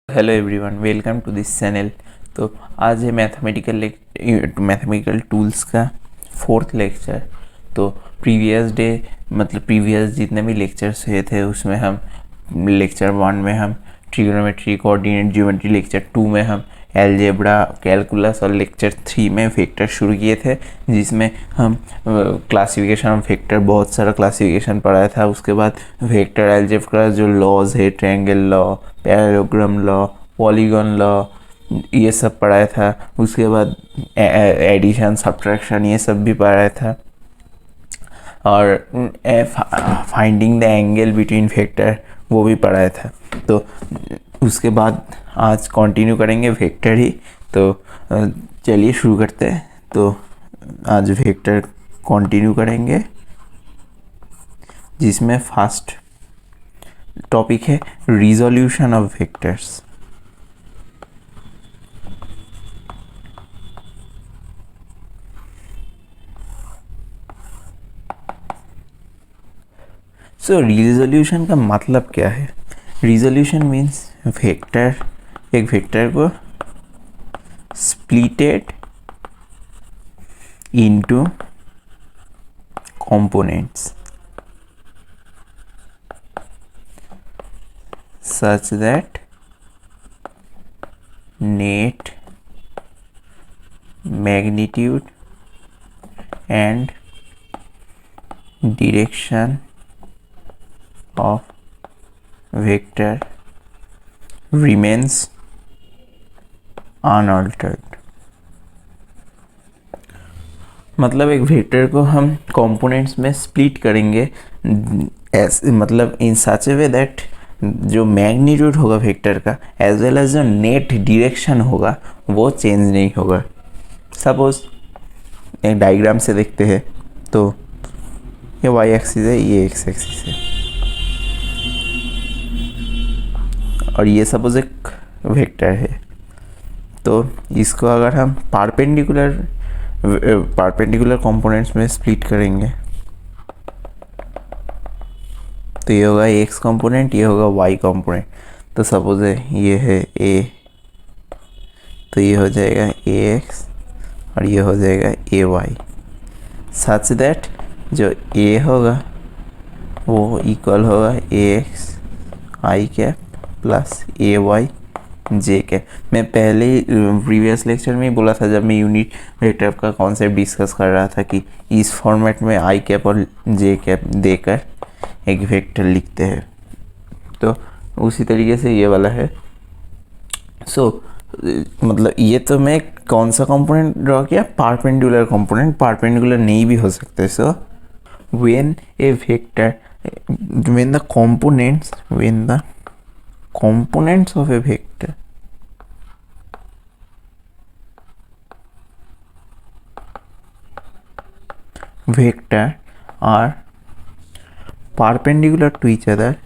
Hello everyone, welcome to this channel. तो आज है मैथमेटिकल टूल्स का फोर्थ लेक्चर। तो प्रीवियस डे मतलब प्रीवियस जितने भी लेक्चर्स हुए थे उसमें हम लेक्चर 1 में हम ट्रिग्नोमेट्री, कोऑर्डिनेट ज्योमेट्री, लेक्चर 2 में हम एलजेब्रा, कैलकुलस और लेक्चर 3 में वेक्टर शुरू किए थे, जिसमें हम क्लासिफिकेशन ऑफ वेक्टर बहुत सारा क्लासिफिकेशन पढ़ाया था। उसके बाद वेक्टर एलजेब्रा जो लॉज है, triangle law, parallelogram law, polygon law, ये सब पढ़ाया था। उसके बाद एडिशन, सब्ट्रैक्शन, ये सब भी पढ़ाया था। और finding the angle between vector वो भी पढ़ाया था। तो उसके बाद आज कंटिन्यू करेंगे वेक्टर ही। तो चलिए शुरू करते हैं। तो आज वेक्टर कंटिन्यू करेंगे, जिसमें फर्स्ट टॉपिक है resolution of vectors. So resolution का मतलब क्या है? रिजोल्यूशन मीन्स एक वेक्टर को splitted into components such that net magnitude and direction of vector remains unaltered। मतलब एक वेक्टर को हम कंपोनेंट्स में स्प्लिट करेंगे, ऐसे मतलब इन सच ए वे दैट जो मैग्नीट्यूड होगा वेक्टर का एज वेल एज जो नेट डायरेक्शन होगा वो चेंज नहीं होगा। सपोज एक डायग्राम से देखते हैं, तो ये वाई एक्सिस है, ये एक्स एक्सिस है, और ये सपोज एक वेक्टर है। तो इसको अगर हम परपेंडिकुलर कंपोनेंट्स में स्प्लिट करेंगे तो ये होगा एक्स कंपोनेंट, ये होगा वाई कंपोनेंट। तो सपोज है ये है ए, तो ये हो जाएगा ए एक्स और ये हो जाएगा ए वाई, सच दैट जो ए होगा वो इक्वल होगा ए X I cap plus A Y J cap. मैं पहले ही प्रीवियस लेक्चर में ही बोला था, जब मैं यूनिट वेक्टर का कॉन्सेप्ट डिस्कस कर रहा था, कि इस फॉर्मेट में आई कैप और जे कैप देकर एक वेक्टर लिखते हैं। तो उसी तरीके से ये वाला है। मतलब ये तो मैं कौन सा कंपोनेंट ड्रॉ किया? परपेंडिकुलर कंपोनेंट, परपेंडिकुलर नहीं भी हो सकते। So when A vector, when the components of a vector are perpendicular to each other,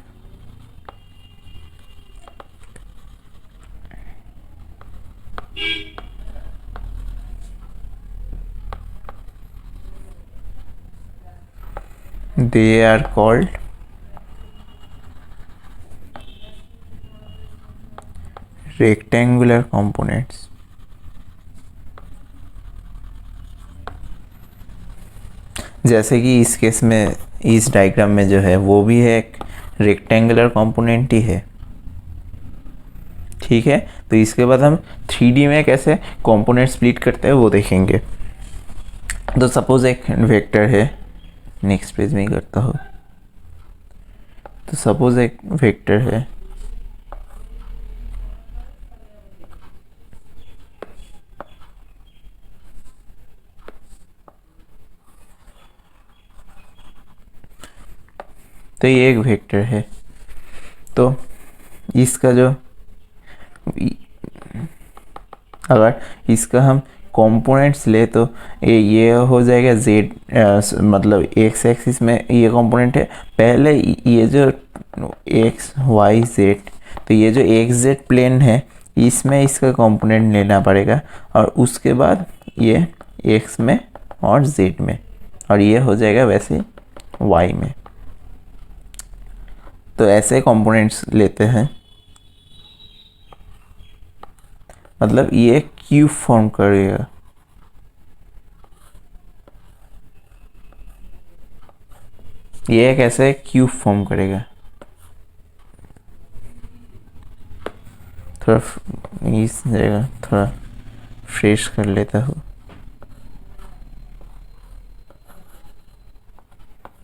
they are called rectangular components। जैसे कि इस केस में, इस डायग्राम में जो है वो भी है एक रेक्टेंगुलर कंपोनेंट ही है। ठीक है, तो इसके बाद हम 3D में कैसे कंपोनेंट स्प्लिट करते हैं वो देखेंगे। तो सपोज एक वेक्टर है, नेक्स्ट पेज में ही करता हूँ। तो सपोज एक वेक्टर है, तो ये एक वेक्टर है। तो इसका जो अगर इसका हम कंपोनेंट्स ले तो ये हो जाएगा जेड, मतलब एक्स एक्सिस में ये कंपोनेंट है। पहले ये जो एक्स वाई जेड, तो ये जो एक्स जेड प्लेन है इसमें इसका कंपोनेंट लेना पड़ेगा, और उसके बाद ये एक्स में और जेड में, और ये हो जाएगा वैसे वाई में। तो ऐसे कंपोनेंट्स लेते हैं। मतलब ये क्यूब फॉर्म करेगा। ये कैसे क्यूब फॉर्म करेगा, थोड़ा इस जगह थोड़ा फ्रेश कर लेता हूँ।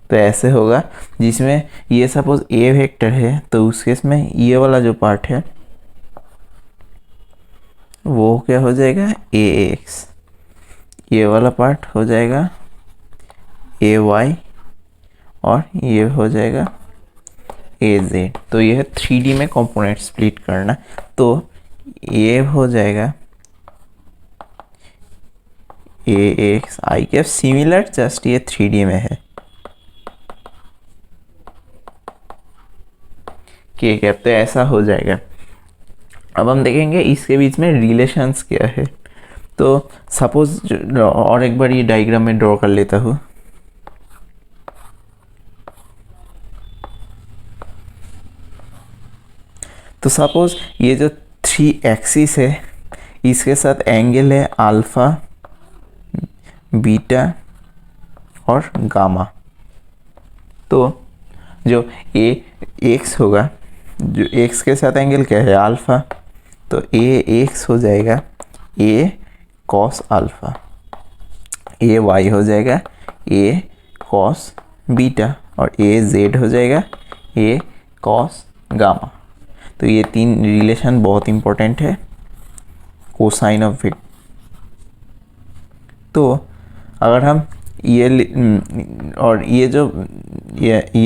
तो ऐसे होगा, जिसमें ये सपोज ए वेक्टर है तो उस केस में ये वाला जो पार्ट है वो क्या हो जाएगा, ए एक्स, ये वाला पार्ट हो जाएगा ए वाई, और ये हो जाएगा ए जेड। तो ये है 3D में कंपोनेंट स्प्लिट करना। तो ये हो जाएगा A X I cap similar, just ये 3D में है के कैप। तो ऐसा हो जाएगा। अब हम देखेंगे इसके बीच में रिलेशंस क्या है। तो सपोज और एक बार ये डायग्राम में ड्रॉ कर लेता हूँ। तो सपोज ये जो 3 एक्सिस है इसके साथ एंगल है अल्फा, बीटा और गामा। तो जो ए एक्स होगा, जो एक्स के साथ एंगल क्या है, अल्फा, तो ए एक्स हो जाएगा ए कॉस अल्फा, ए वाई हो जाएगा ए कॉस बीटा, और ए जेड हो जाएगा ए कॉस गामा। तो ये 3 रिलेशन बहुत इंपॉर्टेंट है कोसाइन ऑफ वेक्टर। तो अगर हम और ये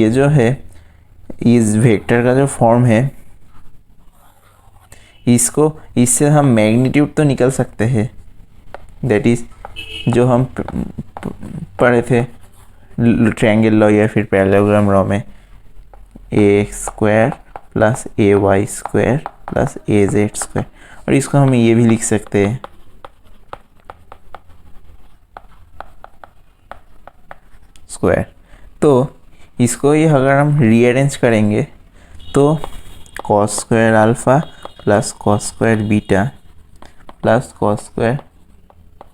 जो है इस वेक्टर का जो फॉर्म है, इससे हम मैग्नीट्यूड तो निकल सकते हैं, दैट इज जो हम पढ़े थे ट्रायंगल लॉ या फिर पैरेललोग्राम लॉ में, ए x square plus A Y square plus A Z square. और इसको हम ये भी लिख सकते हैं स्क्वायर। तो इसको ये अगर हम रीअरेंज करेंगे तो cos square alpha plus cos square beta plus cos square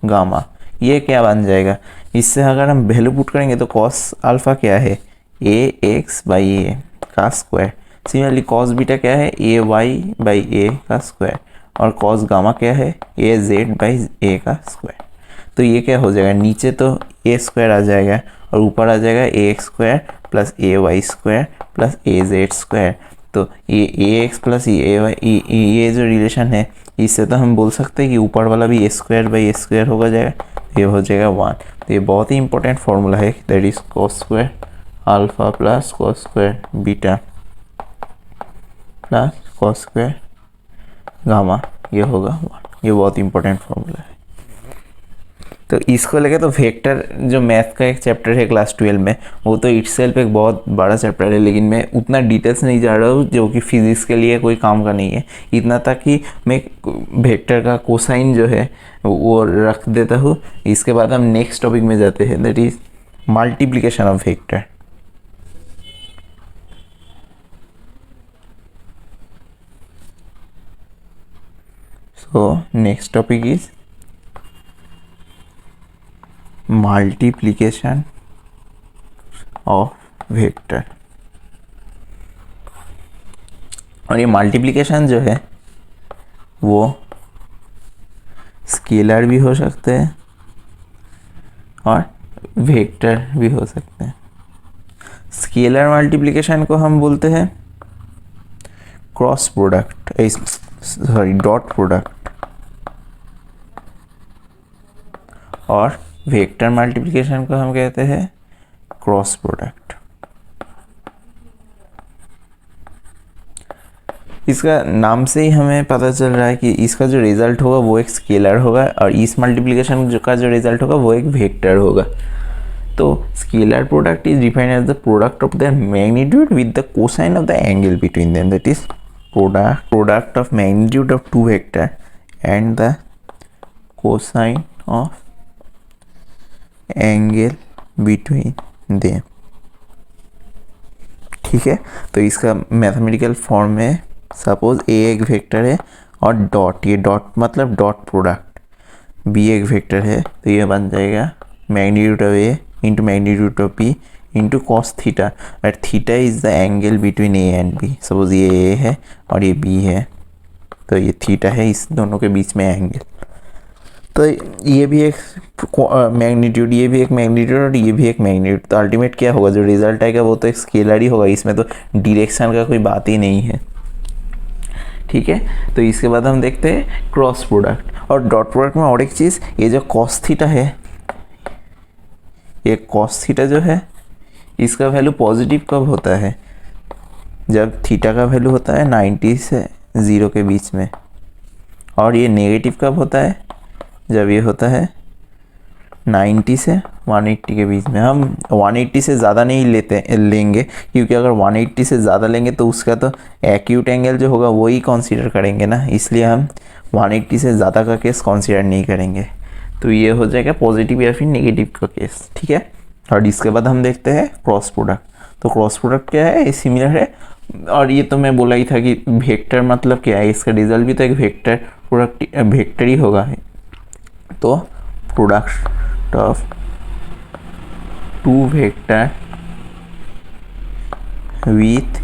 gamma, ये क्या बन जाएगा। इससे अगर हम वैल्यू पुट करेंगे तो कॉस अल्फा क्या है, ए एक्स बाई ए का स्क्वायर। सिमिलरली कॉस बीटा क्या है, ए वाई बाई ए का स्क्वायर, और कॉस गामा क्या है, ए जेड बाई ए का स्क्वायर। तो ये क्या हो जाएगा, नीचे तो ए स्क्वायर आ जाएगा और ऊपर आ जाएगा A x square plus A Y square plus A Z square. तो ये ए एक्स प्लस ए वाई, ये जो रिलेशन है इससे तो हम बोल सकते हैं कि ऊपर वाला भी ए स्क्वायर बाई ए स्क्वायर होगा जाएगा, ये हो जाएगा 1। तो ये बहुत ही इंपॉर्टेंट फॉर्मूला है, that is cos square alpha plus cos square beta plus cos square gamma, ये होगा 1। ये बहुत इंपॉर्टेंट फॉर्मूला है। तो इसको लेके तो वेक्टर जो मैथ का एक चैप्टर है क्लास 12 में, वो तो इटसेल्फ एक बहुत बड़ा चैप्टर है, लेकिन मैं उतना डिटेल्स नहीं जा रहा हूँ जो कि फिजिक्स के लिए कोई काम का नहीं है। इतना तक कि मैं वेक्टर का कोसाइन जो है वो रख देता हूँ। इसके बाद हम नेक्स्ट टॉपिक में जाते हैं, that is multiplication of vector. So next topic is multiplication of vector. और ये मल्टीप्लिकेशन जो है वो स्केलर भी हो सकते हैं और वेक्टर भी हो सकते हैं। स्केलर मल्टीप्लिकेशन को हम बोलते हैं क्रॉस प्रोडक्ट, डॉट प्रोडक्ट, और वेक्टर मल्टीप्लिकेशन को हम कहते हैं क्रॉस प्रोडक्ट। इसका नाम से ही हमें पता चल रहा है कि इसका जो रिजल्ट होगा वो एक स्केलर होगा और इस मल्टीप्लिकेशन का जो रिजल्ट होगा वो एक वेक्टर होगा। तो scalar product is defined as the product of the magnitude with the cosine of the angle between them, that is product of magnitude of two vector and the cosine of angle between them. ठीक है, तो इसका mathematical form में suppose A एक vector है और dot, ये dot मतलब डॉट प्रोडक्ट, बी एक वेक्टर है तो ये बन जाएगा magnitude of A into magnitude of B into cos theta, और theta is the angle between A and B. Suppose ये ए है और ये बी है, तो ये थीटा है इस दोनों के बीच में एंगल। तो ये भी एक मैग्नीट्यूड, ये भी एक मैग्नीट्यूड और ये भी एक मैग्नीट्यूड। तो अल्टीमेट क्या होगा, जो रिजल्ट आएगा वो तो एक स्केलर ही होगा, इसमें तो डायरेक्शन का कोई बात ही नहीं है। ठीक है, तो इसके बाद हम देखते हैं क्रॉस प्रोडक्ट। और डॉट प्रोडक्ट में और एक चीज़, ये जो कॉस थीटा है, ये कॉस थीटा जो है इसका वैल्यू पॉजिटिव कब होता है, जब थीटा का वैल्यू होता है 90 से 0 के बीच में, और ये नेगेटिव कब होता है, जब ये होता है 90 से 180 के बीच में। हम 180 से ज़्यादा नहीं लेंगे, क्योंकि अगर 180 से ज़्यादा लेंगे तो उसका तो एक्यूट एंगल जो होगा वही कंसीडर करेंगे ना, इसलिए हम 180 से ज़्यादा का केस कंसीडर नहीं करेंगे। तो ये हो जाएगा पॉजिटिव या फिर नेगेटिव का केस। ठीक है, और इसके बाद हम देखते हैं क्रॉस प्रोडक्ट। तो क्रॉस प्रोडक्ट क्या है, ये सिमिलर है, और ये तो मैं बोला ही था कि वेक्टर मतलब क्या है, इसका रिजल्ट भी तो एक वेक्टर प्रोडक्ट वेक्टर ही होगा। तो product of two vector with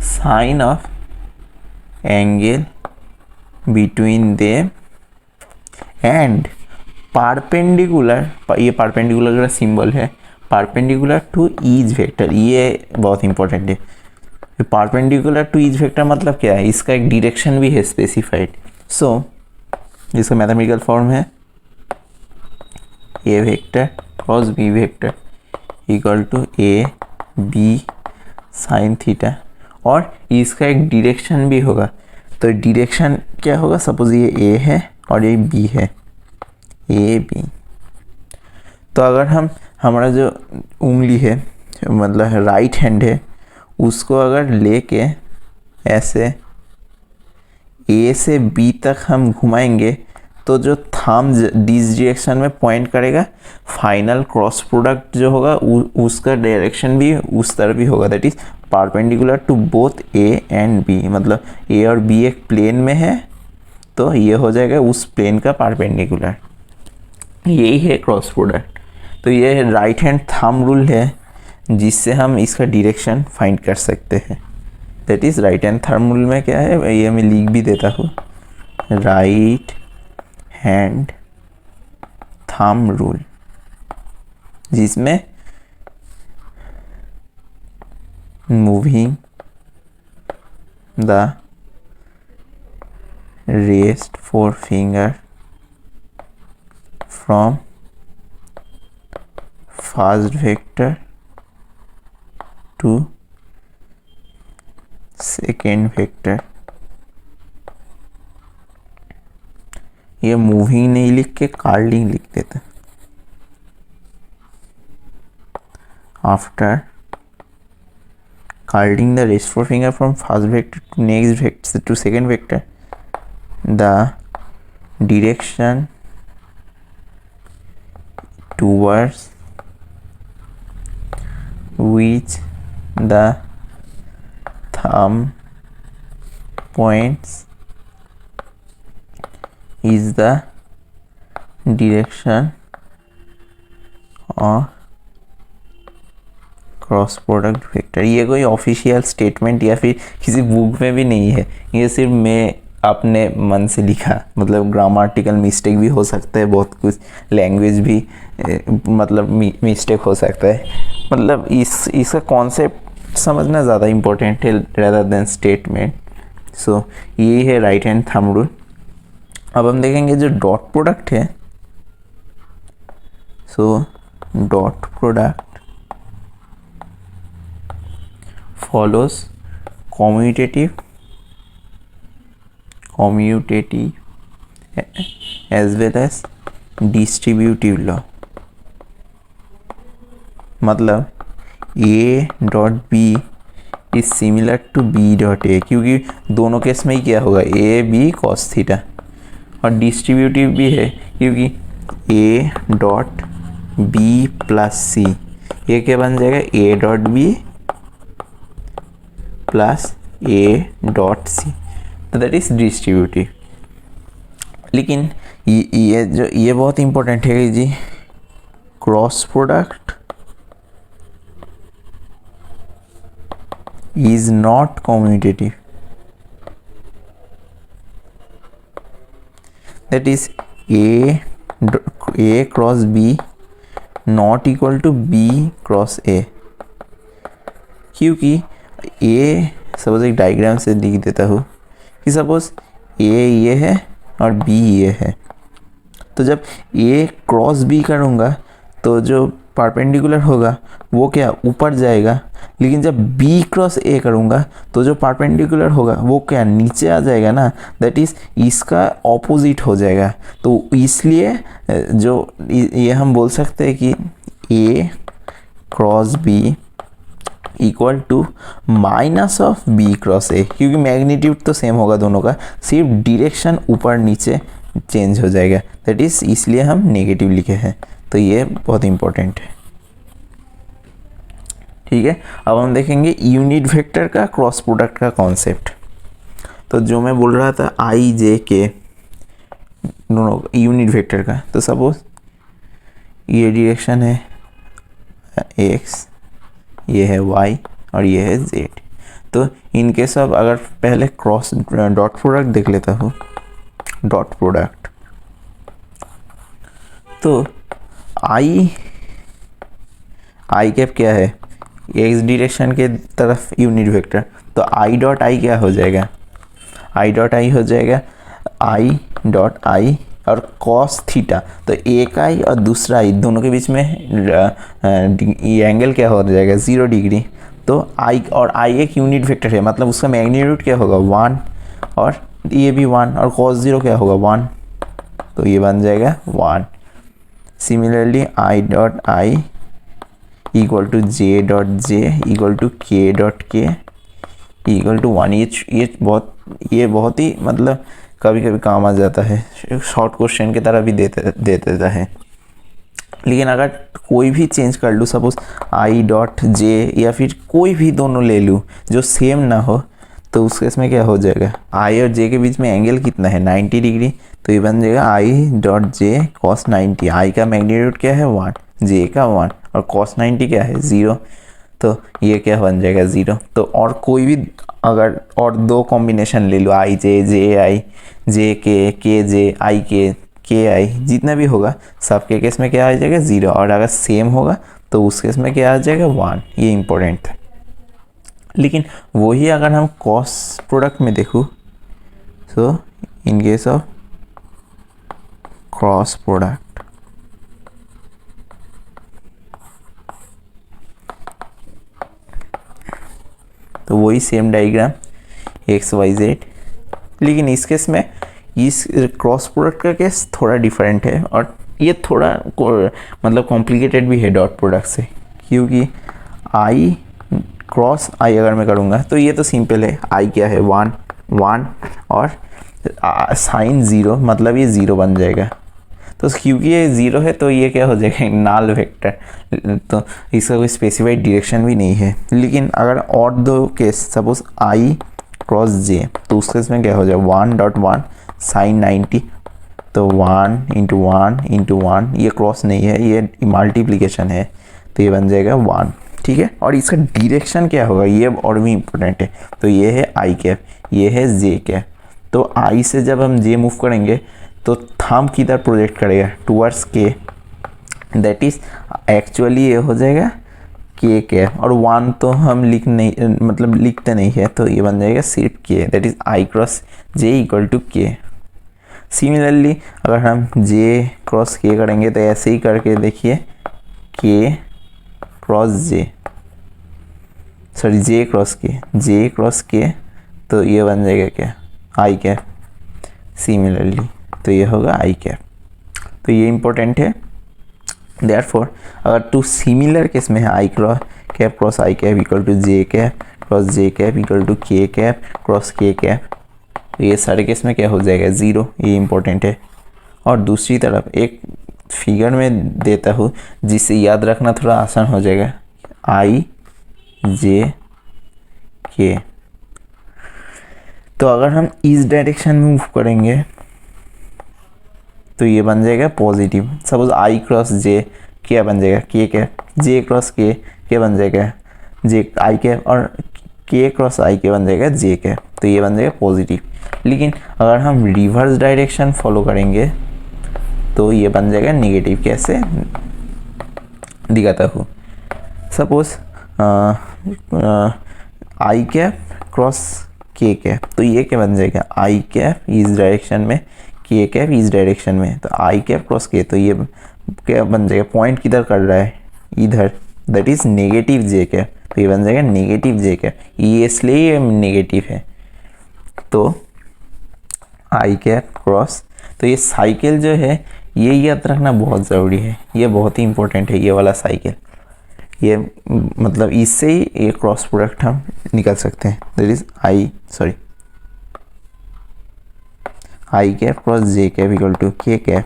sine of angle between them and perpendicular, ये परपेंडिकुलर का सिंबल है, परपेंडिकुलर टू ईच वेक्टर। ये बहुत इंपॉर्टेंट है, परपेंडिकुलर टू ईच वेक्टर मतलब क्या है, इसका एक डायरेक्शन भी है स्पेसिफाइड। सो इसका मैथमेटिकल फॉर्म है A vector cross B vector equal to A B sine theta, और इसका एक डायरेक्शन भी होगा। तो डायरेक्शन क्या होगा, सपोज ये ए है और ये बी है, ए बी। तो अगर हम हमारा जो उंगली है मतलब राइट हैंड है, उसको अगर लेके ऐसे ए से बी तक हम घुमाएंगे तो जो थंब दिस डायरेक्शन में पॉइंट करेगा, फाइनल क्रॉस प्रोडक्ट जो होगा उसका डायरेक्शन भी उस तरफ ही होगा, that is perpendicular to both A and B. मतलब ए और बी एक प्लेन में है तो ये हो जाएगा उस प्लेन का परपेंडिकुलर, यही है क्रॉस प्रोडक्ट। तो ये राइट हैंड थंब रूल है जिससे हम इसका डायरेक्शन फाइंड कर सकते हैं। That is right hand thumb rule में क्या है, ये मैं लिख भी देता हूँ, राइट हैंड थंब रूल, जिसमें moving the rest forefinger from first vector to second vector। ये मूविंग नहीं लिख के कार्डिंग लिख देते। After carding the rest forefinger from first vector to next vector to second vector, the direction towards which the thumb points is the direction of cross product vector. ये कोई official statement या फिर किसी book में भी नहीं है, ये सिर्फ मैं अपने मन से लिखा। मतलब ग्रामेटिकल मिस्टेक भी हो सकता है, बहुत कुछ लैंग्वेज भी मतलब मिस्टेक हो सकता है। मतलब इसका कॉन्सेप्ट समझना ज़्यादा इम्पोर्टेंट है रेदर देन स्टेटमेंट। सो ये है राइट हैंड थंब रूल। अब हम देखेंगे जो डॉट प्रोडक्ट है। So dot product follows commutative as well as distributive law। मतलब a dot B is similar to B dot A, क्योंकि दोनों केस में ही क्या होगा, ए बी कॉस थीटा, और डिस्ट्रीब्यूटिव भी है क्योंकि a dot B plus C, ये क्या बन जाएगा, A dot B plus A dot C. तो दैट इज डिस्ट्रीब्यूटिव। लेकिन ये बहुत इंपॉर्टेंट है जी, cross product is not commutative, that is A cross B not equal to B cross A. क्योंकि ए सपोज एक डायग्राम से लिख देता हूँ कि सपोज ए ये है और बी ये है, तो जब ए क्रॉस बी करूँगा तो जो परपेंडिकुलर होगा वो क्या ऊपर जाएगा, लेकिन जब बी क्रॉस ए करूँगा तो जो परपेंडिकुलर होगा वो क्या नीचे आ जाएगा ना, दैट इज़ इसका ऑपोजिट हो जाएगा। तो इसलिए जो ये हम बोल सकते हैं कि A cross B equal to minus of B cross A, क्योंकि मैग्नीट्यूड तो सेम होगा दोनों का, सिर्फ डायरेक्शन ऊपर नीचे चेंज हो जाएगा, दैट इज़ इसलिए हम नेगेटिव लिखे हैं। तो ये बहुत इंपॉर्टेंट है। ठीक है, अब हम देखेंगे यूनिट वेक्टर का क्रॉस प्रोडक्ट का कॉन्सेप्ट। तो जो मैं बोल रहा था आई जे के दोनों यूनिट वेक्टर का, तो सपोज ये डायरेक्शन है एक्स, ये है y और ये है z। तो इनके सब अगर पहले क्रॉस डॉट प्रोडक्ट देख लेता हूँ, डॉट प्रोडक्ट, तो आई कैप क्या है, एक्स डायरेक्शन के तरफ यूनिट वेक्टर, तो आई डॉट आई क्या हो जाएगा, आई डॉट आई हो जाएगा आई डॉट आई और कॉस थीटा, तो एक आई और दूसरा आई दोनों के बीच में ये एंगल क्या हो जाएगा 0 डिग्री। तो आई और आई एक यूनिट वेक्टर है, मतलब उसका मैग्नीट्यूड क्या होगा 1 और ये भी 1 और कॉस 0 क्या होगा 1, तो ये बन जाएगा 1। Similarly I dot I equal to J dot J equal to K dot K equal to 1। ये बहुत ही मतलब कभी कभी काम आ जाता है, शॉर्ट क्वेश्चन की तरह भी दे देता है। लेकिन अगर कोई भी चेंज कर लूँ, सपोज आई डॉट जे या फिर कोई भी दोनों ले लूँ जो सेम ना हो, तो उस केस में क्या हो जाएगा, आई और जे के बीच में एंगल कितना है 90 डिग्री, तो ये बन जाएगा आई डॉट जे कॉस 90। आई का मैग्नीट्यूड क्या है 1, जे का 1 और कॉस 90 क्या है 0, तो ये क्या बन जाएगा 0। तो और कोई भी अगर और दो कॉम्बिनेशन ले लो, आई जे जे आई जे के जे आई के आई, जितना भी होगा सबके केस में क्या आ जाएगा 0, और अगर सेम होगा तो उस केस में क्या आ जाएगा 1। ये इंपॉर्टेंट था। लेकिन वही अगर हम कॉस प्रोडक्ट में देखूँ, so in case of cross product, तो वही same diagram X Y Z, लेकिन इस केस में इस क्रॉस प्रोडक्ट का केस थोड़ा डिफरेंट है और ये थोड़ा मतलब कॉम्प्लिकेटेड भी है डॉट प्रोडक्ट से, क्योंकि आई क्रॉस आई अगर मैं करूँगा तो ये तो सिंपल है, आई क्या है 1 1 और साइन 0, मतलब ये 0 बन जाएगा। तो क्योंकि ये 0 है तो ये क्या हो जाएगा नाल वेक्टर, तो इसका कोई स्पेसिफाइड डायरेक्शन भी नहीं है। लेकिन अगर और दो केस, सपोज आई क्रॉस जे, तो उस केस में क्या हो जाएगा 1 डॉट 1 साइन 90, तो 1 इंटू 1 इंटू 1, ये क्रॉस नहीं है, ये मल्टीप्लीकेशन है, तो ये बन जाएगा 1। ठीक है, और इसका डायरेक्शन क्या होगा ये और भी इम्पोर्टेंट है। तो ये है आई कैप, ये है जे कैप। तो आई से जब हम जे मूव करेंगे तो थंब किधर प्रोजेक्ट करेगा टुवर्ड्स के, दैट इज एक्चुअली ये हो जाएगा के कैप, और 1 तो हम लिखते नहीं है, तो ये बन जाएगा सिर्फ K, that is I cross J equal to K. Similarly अगर हम जे क्रॉस के करेंगे तो ऐसे ही करके देखिए के क्रॉस जे, सॉरी जे क्रॉस के, तो ये बन जाएगा क्या आई कैप। सिमिलरली तो ये होगा आई कैप। तो ये इंपॉर्टेंट है। देयरफॉर अगर टू सिमिलर केस में है I cap cross I cap equal to J cap cross J cap equal to K cap cross K cap, तो ये सारे केस में क्या हो जाएगा 0। ये इंपॉर्टेंट है। और दूसरी तरफ एक फिगर में देता हूँ जिससे याद रखना थोड़ा आसान हो जाएगा, आई जे के, तो अगर हम इस डायरेक्शन में मूव करेंगे तो ये बन जाएगा पॉजिटिव। सपोज आई क्रॉस जे क्या बन जाएगा, के कैप, जे क्रॉस के क्या बन जाएगा, जे आई कैप, और के क्रॉस आई के बन जाएगा जे कैप, तो ये बन जाएगा पॉजिटिव। लेकिन अगर हम रिवर्स डायरेक्शन फॉलो करेंगे तो ये बन जाएगा नेगेटिव। कैसे दिखाता हूँ, suppose I cap cross K cap, तो ये क्या बन जाएगा, आई कैप इस डायरेक्शन में, के कैप इस डायरेक्शन में, तो आई कैप क्रॉस के, तो ये क्या बन जाएगा, पॉइंट किधर कर रहा है, इधर, that is negative J cap, तो ये बन जाएगा नेगेटिव जे कैप, ये इसलिए ये नेगेटिव है। तो आई कैप क्रॉस, तो ये साइकिल जो है ये याद रखना बहुत ज़रूरी है, ये बहुत ही इंपॉर्टेंट है, ये वाला साइकिल, ये मतलब इससे ही ये क्रॉस प्रोडक्ट हम निकाल सकते हैं, that is I cap cross J cap equal to K cap,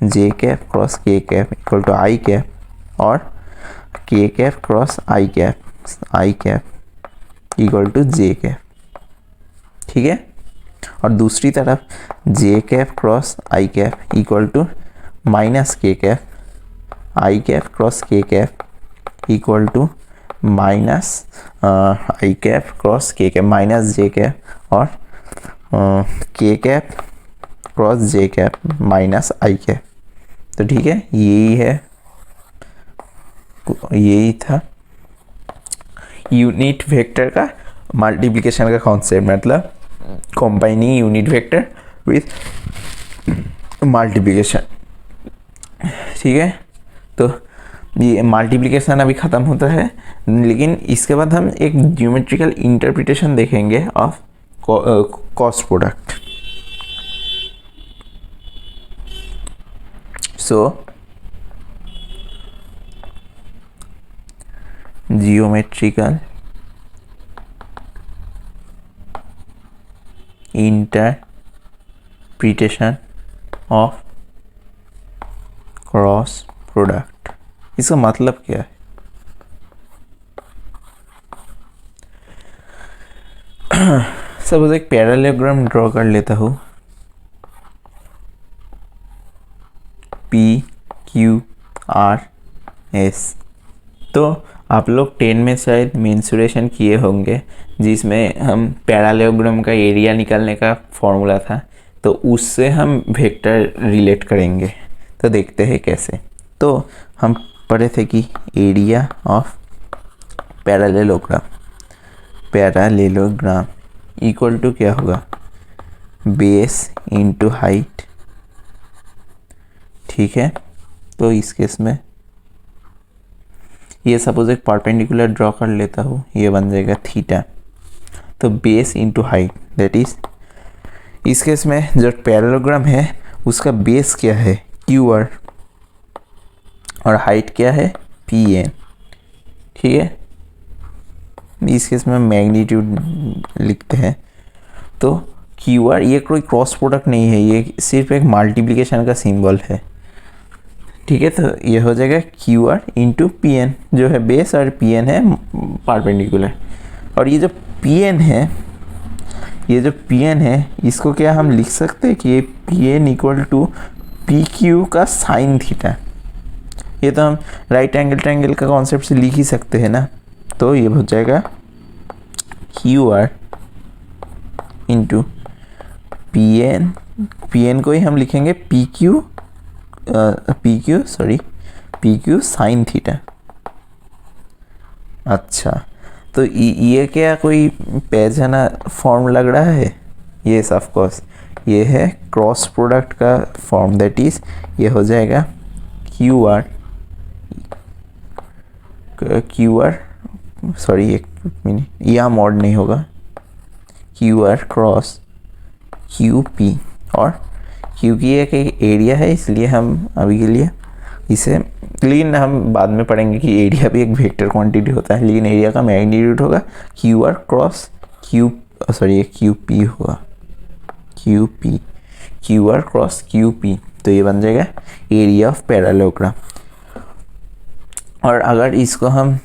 J cap cross K cap equal to I cap, और K cap cross I cap equal to J cap. ठीक है, और दूसरी तरफ J cap cross I cap equal to minus K cap, I cap cross K cap equal to minus I cap cross K cap minus J cap, और K cap cross J cap minus I cap. तो ठीक है, यही था unit vector का multiplication का concept, मतलब combining unit vector with multiplication. ठीक है, तो ये मल्टीप्लिकेशन अभी ख़त्म होता है, लेकिन इसके बाद हम एक ज्योमेट्रिकल इंटरप्रिटेशन देखेंगे of cost product. So geometrical interpretation of cross product, इसका मतलब क्या है? सपोज एक पैरेललोग्राम ड्रॉ कर लेता हूँ, PQRS। तो आप लोग 10 में शायद मेंसुरेशन किए होंगे, जिसमें हम पैरेललोग्राम का एरिया निकालने का फॉर्मूला था, तो उससे हम वेक्टर रिलेट करेंगे। तो देखते हैं कैसे। तो हम पढ़े थे कि area of parallelogram equal to क्या होगा, बेस इंटू हाइट। ठीक है, तो इस केस में ये सपोज एक परपेंडिकुलर ड्रॉ कर लेता हूँ, ये बन जाएगा थीटा। तो base into height, that is, इस केस में जो पैरेललोग्राम है उसका बेस क्या है, QR, और हाइट क्या है, PN। ठीक है, इस केस में मैग्नीट्यूड लिखते हैं। तो QR ये कोई क्रॉस प्रोडक्ट नहीं है, ये सिर्फ एक मल्टीप्लिकेशन का सिंबल है। ठीक है, तो ये हो जाएगा QR इंटू PN, जो है बेस, और PN है परपेंडिकुलर। और ये जो PN है इसको क्या हम लिख सकते हैं कि ये PN इक्वल टू PQ का साइन थीटा। ये तो हम राइट एंगल ट्रायंगल का कॉन्सेप्ट से लिख ही सकते हैं ना। तो ये हो जाएगा QR इंटू PN को ही हम लिखेंगे PQ साइन थीटा। अच्छा, तो ये क्या कोई पहचाना फॉर्म लग रहा है? यस ऑफ कोर्स, ये है क्रॉस प्रोडक्ट का फॉर्म, दैट इज ये हो जाएगा एक मिनट, यह मॉड नहीं होगा, QR क्रॉस QP, और क्योंकि ये एक एरिया है इसलिए हम अभी के लिए इसे, लेकिन हम बाद में पढ़ेंगे कि एरिया भी एक वेक्टर क्वांटिटी होता है, लेकिन एरिया का मैग्नीट्यूड होगा QR क्रॉस QP होगा, QR क्रॉस QP। तो ये बन जाएगा एरिया ऑफ पैरेललोग्राम। और अगर इसको हम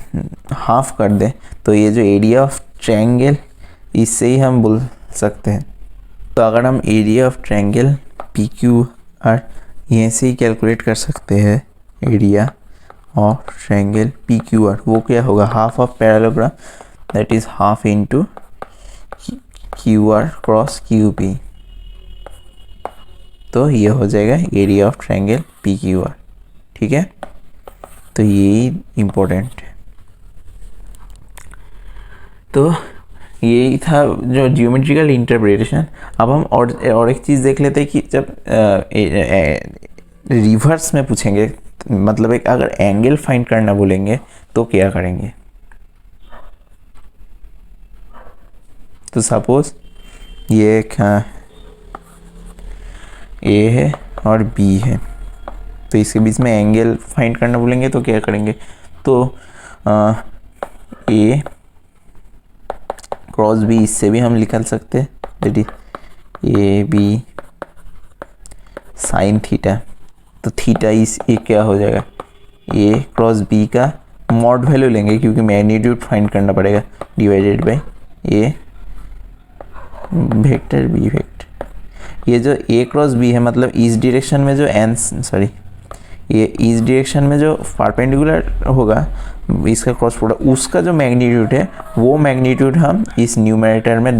हाफ कर दें तो ये जो एरिया ऑफ ट्रायंगल, इससे ही हम बोल सकते हैं। तो अगर हम area of triangle P Q R यहाँ से ही कैलकुलेट कर सकते हैं, area of triangle P Q R वो क्या होगा, half of parallelogram that is half into Q R cross Q P. तो ये हो जाएगा area of triangle P Q R. ठीक है, तो यही इम्पोर्टेंट है। तो यही था जो जियोमेट्रिकल इंटरप्रिटेशन। अब हम और एक चीज़ देख लेते हैं कि जब रिवर्स में पूछेंगे, मतलब एक अगर एंगल फाइंड करना बोलेंगे तो क्या करेंगे। तो सपोज ये एक ए है और बी है, तो इसके बीच में एंगल फाइंड करना बोलेंगे तो क्या करेंगे। तो ए क्रॉस बी, इससे भी हम निकाल सकते हैं, that is A B sine theta. तो थीटा इस ये क्या हो जाएगा, ए क्रॉस बी का मॉड वैल्यू लेंगे क्योंकि मैग्नीट्यूड फाइंड करना पड़ेगा, divided by A vector B vector. ये जो ए क्रॉस बी है मतलब इस डायरेक्शन में जो ये इस डायरेक्शन में जो परपेंडिकुलर होगा इसका क्रॉस प्रोडक्ट, उसका जो मैग्नीट्यूड है वो मैग्नीट्यूड हम इस न्यूमरेटर में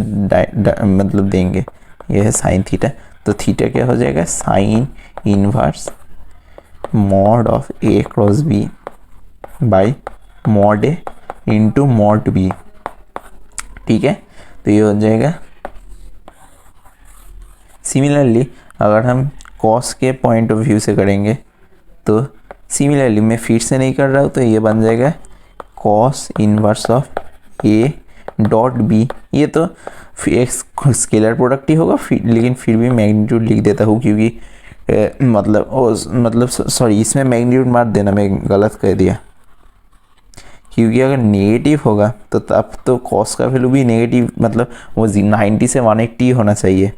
मतलब देंगे। ये है साइन थीटा। तो थीटा क्या हो जाएगा, sine inverse mod of A cross B by mod A into mod B. ठीक है, तो ये हो जाएगा। सिमिलरली अगर हम कॉस के पॉइंट ऑफ व्यू से करेंगे तो सिमिलरली मैं फिर से नहीं कर रहा हूँ, तो ये बन जाएगा cos inverse of A dot B. ये तो एक स्केलर प्रोडक्ट ही होगा लेकिन फिर भी मैग्नीट्यूड लिख देता हूँ क्योंकि मतलब सॉरी इसमें मैग्नीट्यूड मार देना मैं गलत कह दिया, क्योंकि अगर नेगेटिव होगा तो तब तो कॉस का वैल्यू भी नेगेटिव, मतलब वो 90 से 180 होना चाहिए।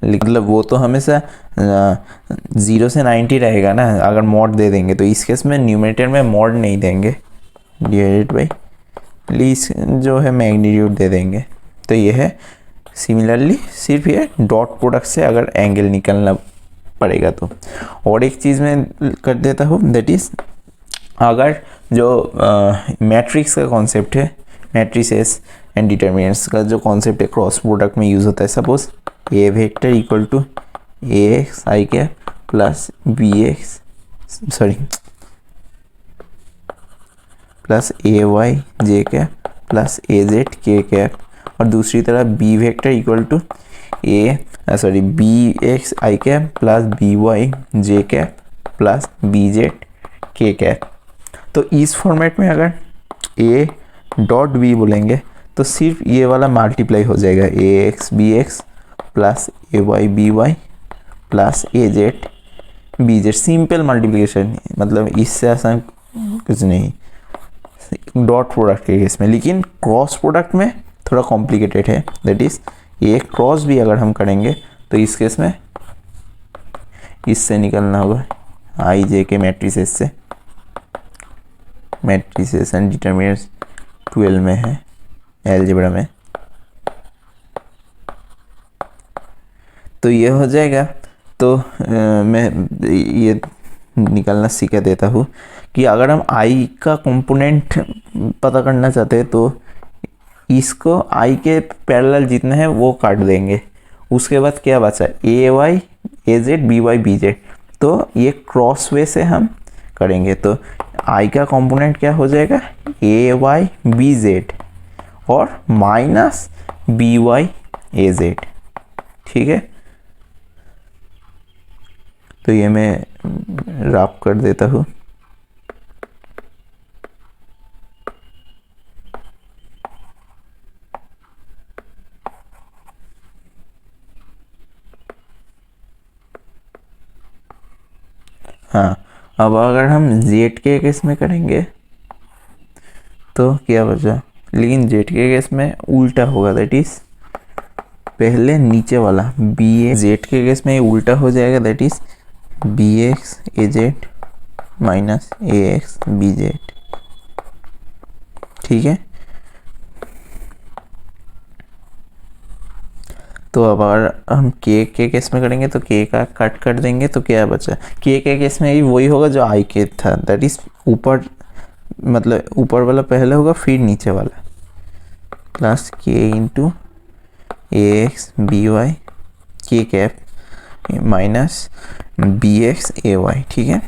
मतलब वो तो हमेशा 0 से 90 रहेगा ना अगर मॉड दे देंगे। तो इस केस में न्यूमरेटर में मॉड नहीं देंगे, डिवाइडेड बाई प्लीज जो है मैग्नीट्यूड दे देंगे। तो ये है सिमिलरली सिर्फ ये डॉट प्रोडक्ट से अगर एंगल निकलना पड़ेगा तो। और एक चीज़ मैं कर देता हूँ, दैट इज़ अगर जो मैट्रिक्स का कॉन्सेप्ट है, मैट्रिसेस एंड डिटर्मिनेंट्स का जो कॉन्सेप्ट है क्रॉस प्रोडक्ट में यूज़ होता है। Suppose A vector equal to A X I cap plus B X plus A Y J cap plus A Z K cap, और दूसरी तरफ B vector equal to B X I cap plus B Y J cap plus B Z K cap. तो इस format में अगर ए dot B बोलेंगे तो सिर्फ ये वाला मल्टीप्लाई हो जाएगा, A X B X plus A Y B Y plus A Z B Z. Simple multiplication, मतलब इससे आसान कुछ नहीं डॉट प्रोडक्ट के केस में। लेकिन क्रॉस प्रोडक्ट में थोड़ा कॉम्प्लिकेटेड है, दैट इज ए क्रॉस भी अगर हम करेंगे तो इस केस में इससे निकलना होगा आई जे के मैट्रिसेस से। मैट्रिसेस एंड डिटर्मिनेंट्स 12 में है अलजेब्रा में। तो ये हो जाएगा। तो मैं ये निकालना सीखा देता हूँ कि अगर हम आई का कंपोनेंट पता करना चाहते हैं तो इसको आई के पैरेलल जितने हैं वो काट देंगे। उसके बाद क्या बचा, A Y A Z B Y B Z. तो ये क्रॉस वे से हम करेंगे तो आई का कंपोनेंट क्या हो जाएगा, ए वाई बी जेड और minus B Y A Z. ठीक है, तो ये मैं रफ कर देता हूँ। हाँ, अब अगर हम जेड के केस में करेंगे तो क्या बचा, लेकिन जेड के केस में उल्टा होगा, दैट इज पहले नीचे वाला बी ए, जेड के केस में उल्टा हो जाएगा, that is B X A Z minus A X B Z. ठीक है, तो अब अगर हम के केस में करेंगे तो के का कट कर देंगे तो क्या बचा, के केस में भी वही होगा जो आई के था, दैट इज ऊपर, मतलब ऊपर वाला पहले होगा फिर नीचे वाला, प्लस के इंटू ए एक्स बी वाई के कैप माइनस बी एक्स ए वाई। ठीक है,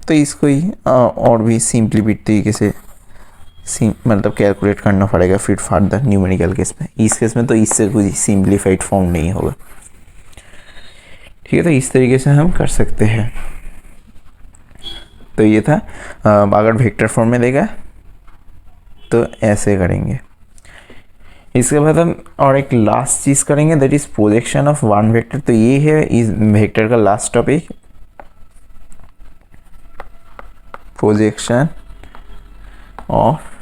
तो इसको ही और भी सिंप्लीफाइड तरीके से मतलब कैलकुलेट करना पड़ेगा फिर फर्दर न्यूमेरिकल केस में। इस केस में तो इससे कोई सिंप्लीफाइड फॉर्म नहीं होगा। ठीक है, तो इस तरीके से हम कर सकते हैं। तो ये था, अगर वेक्टर फॉर्म में देगा तो ऐसे करेंगे। इसके बाद हम और एक लास्ट चीज़ करेंगे, that is projection of one vector. तो ये है इस वेक्टर का last topic, projection of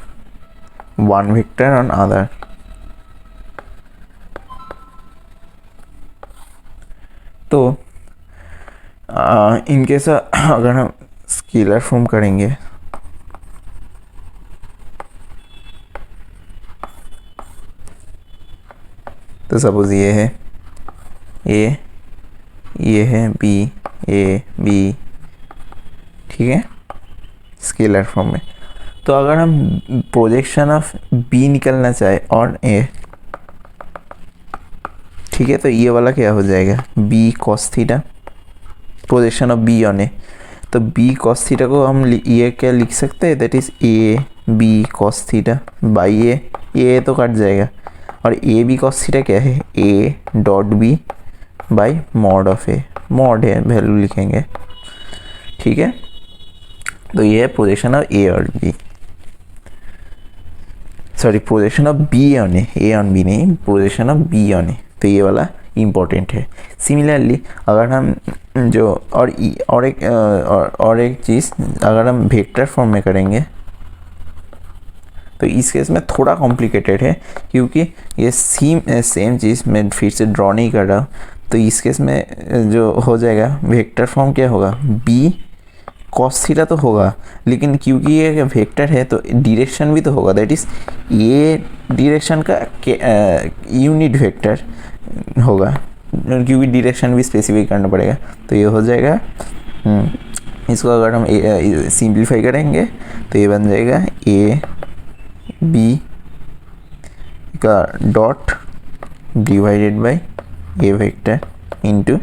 one vector on other. तो इनकेस अगर हम स्केलर फॉर्म करेंगे तो सपोज ये है ए, ये है बी, ए बी, ठीक है, स्केलर फॉर्म में। तो अगर हम प्रोजेक्शन ऑफ बी निकलना चाहे और ए, ठीक है, तो ये वाला क्या हो जाएगा, B cos theta, projection of B on A. तो बी कॉस थीटा को हम ये क्या लिख सकते हैं, that is A B cos theta by A तो कट जाएगा, और ए बी कॉस थीटा क्या है, A dot B by mod of A, mod है वैल्यू लिखेंगे। ठीक है, तो ये है प्रोजेक्शन ऑफ ए और B, sorry projection of B on A on B नहीं, projection of B on A. तो ये वाला इम्पोर्टेंट है। सिमिलरली अगर हम जो और एक चीज़ अगर हम वेक्टर फॉर्म में करेंगे तो इस केस में थोड़ा कॉम्प्लिकेटेड है, क्योंकि ये सेम चीज़ मैं फिर से ड्रॉ नहीं कर रहा हूँ। तो इस केस में जो हो जाएगा वेक्टर फॉर्म क्या होगा, बी कॉस थीटा तो होगा, लेकिन क्योंकि ये वेक्टर है तो डायरेक्शन भी तो होगा, दैट इज़ ये डायरेक्शन का यूनिट वेक्टर होगा, क्योंकि डायरेक्शन भी स्पेसिफाई करना पड़ेगा। तो ये हो जाएगा, इसको अगर हम सिंप्लीफाई करेंगे तो ये बन जाएगा ए बी का dot divided by A vector into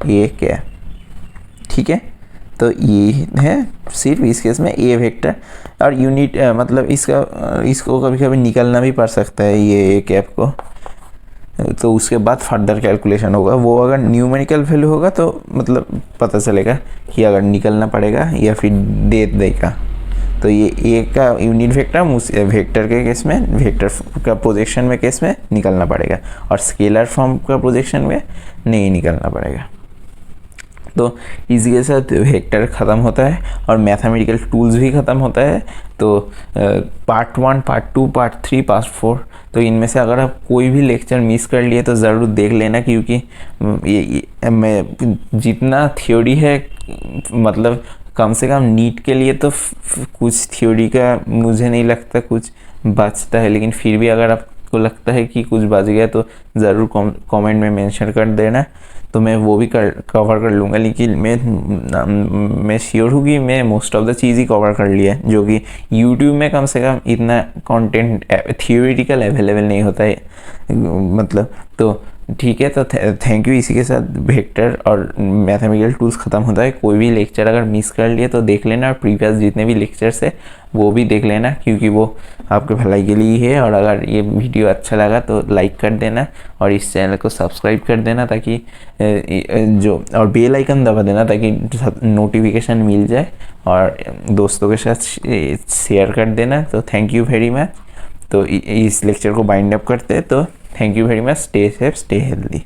A क्या। ठीक है, तो ये है सिर्फ इस केस में ए वेक्टर और यूनिट, मतलब इसको कभी कभी निकलना भी पड़ सकता है ये कैप को, तो उसके बाद फर्दर कैलकुलेशन होगा। वो अगर न्यूमेरिकल वैल्यू होगा तो मतलब पता चलेगा कि अगर निकलना पड़ेगा या फिर दे देगा। तो ये ए का यूनिट वेक्टर उस वेक्टर के केस में, वेक्टर का प्रोजेक्शन में केस में निकलना पड़ेगा, और स्केलर फॉर्म का प्रोजेक्शन में नहीं निकलना पड़ेगा। तो इसी के साथ वेक्टर ख़त्म होता है और मैथमेटिकल टूल्स भी ख़त्म होता है। तो पार्ट 1, पार्ट 2, पार्ट 3, पार्ट 4, तो इनमें से अगर आप कोई भी लेक्चर मिस कर लिए तो ज़रूर देख लेना, क्योंकि ये मैं जितना थ्योरी है, मतलब कम से कम नीट के लिए तो कुछ थ्योरी का मुझे नहीं लगता कुछ बचता है, लेकिन फिर भी अगर आपको लगता है कि कुछ बच गया तो ज़रूर कमेंट में मेंशन कर देना, तो मैं वो भी कवर कर लूँगा। लेकिन मैं श्योर हूँ कि मैं most of the cheese he cover कर लिया है, जो कि यूट्यूब में कम से कम इतना कंटेंट थियोरिटिकल अवेलेबल नहीं होता है, मतलब। तो ठीक है, तो थैंक यू। इसी के साथ वेक्टर और मैथमेटिकल टूल्स ख़त्म होता है। कोई भी लेक्चर अगर मिस कर लिए तो देख लेना, और प्रीवियस जितने भी लेक्चर्स है वो भी देख लेना, क्योंकि वो आपके भलाई के लिए है। और अगर ये वीडियो अच्छा लगा तो लाइक कर देना और इस चैनल को सब्सक्राइब कर देना, ताकि जो और बेल आइकन दबा देना ताकि नोटिफिकेशन मिल जाए, और दोस्तों के साथ शेयर कर देना। तो थैंक यू वेरी मच। तो इस लेक्चर को बाइंड अप करते हैं। तो thank you very much. Stay safe, stay healthy.